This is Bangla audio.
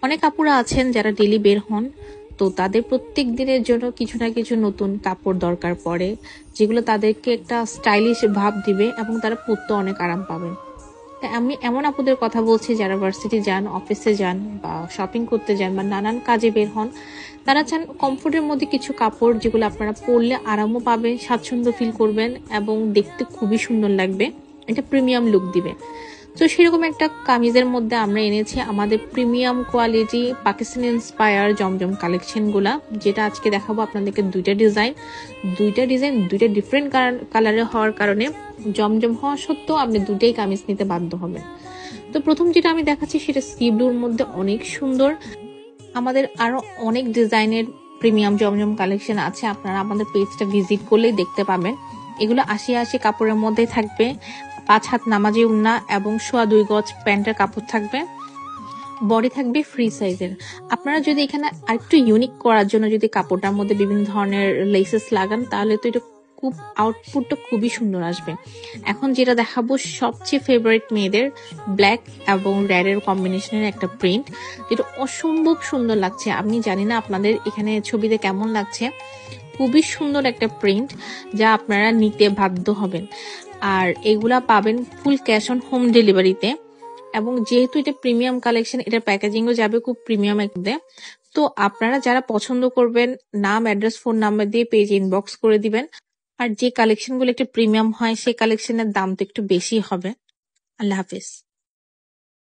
অনেক আপুরা আছেন যারা ডেলি বের হন, তো তাদের প্রত্যেক দিনের জন্য কিছু না কিছু নতুন কাপড় দরকার পড়ে, যেগুলো তাদেরকে একটা স্টাইলিশ ভাব দিবে এবং তারা পরতে অনেক আরাম পাবেন। আমি এমন আপুদের কথা বলছি যারা ভার্সিটি যান, অফিসে যান বা শপিং করতে যান বা নানান কাজে বের হন। তারা চান কমফোর্টের মধ্যে কিছু কাপড় যেগুলো আপনারা পরলে আরামও পাবেন, স্বাচ্ছন্দ্য ফিল করবেন এবং দেখতে খুবই সুন্দর লাগবে, এটা প্রিমিয়াম লুক দিবে। তো সেরকম একটা কামিজের মধ্যে আমরা এনেছি আমাদের প্রিমিয়াম কোয়ালিটি পাকিস্তানি ইন্সপায়ার জমজম কালেকশনগুলা, যেটা আজকে দেখাবো আপনাদেরকে। দুইটা ডিজাইন দুইটা ডিফারেন্ট কালারে হওয়ার কারণে জমজম হওয়া সত্ত্বেও আপনি দুইটাই কামিজ নিতে বাধ্য হবেন। তো প্রথম যেটা আমি দেখাচ্ছি সেটা স্কি ব্লুর মধ্যে অনেক সুন্দর। আমাদের আরো অনেক ডিজাইনের প্রিমিয়াম জমজম কালেকশন আছে, আপনারা আমাদের পেজটা ভিজিট করলেই দেখতে পাবেন। এগুলো ৮০ কাপড়ের মধ্যে থাকবে, 5 হাত নামাজি উন্না এবং 2.25 গজ প্যান্টের কাপড় থাকবে, বডি থাকবে ফ্রি সাইজের। আপনারা যদি এখানে আরেকটু ইউনিক করার জন্য যদি কাপড়টার মধ্যে বিভিন্ন ধরনের লেসেস লাগান, তাহলে তো এটা খুব আউটপুটটা খুবই সুন্দর আসবে। এখন যেটা দেখাবো সবচেয়ে ফেভারিট মেয়েদের, ব্ল্যাক এবং রেডের কম্বিনেশনের একটা প্রিন্ট, যেটা অসম্ভব সুন্দর লাগছে। আমি জানি না আপনাদের এখানে ছবিতে কেমন লাগছে, খুবই সুন্দর একটা প্রিন্ট যা আপনারা নিতে বাধ্য হবেন। আর এগুলা পাবেন ফুল ক্যাশ অন হোম ডেলিভারিতে, এবং যেহেতু এটা প্রিমিয়াম কালেকশন, এটার প্যাকেজিংও যাবে খুব প্রিমিয়াম একদম। তো আপনারা যারা পছন্দ করবেন, নাম, অ্যাড্রেস, ফোন নাম্বার দিয়ে পেজে ইনবক্স করে দিবেন। আর যে কালেকশনগুলো একটু প্রিমিয়াম হয় সেই কালেকশনের দাম তো একটু বেশি হবে। আল্লাহ হাফিজ।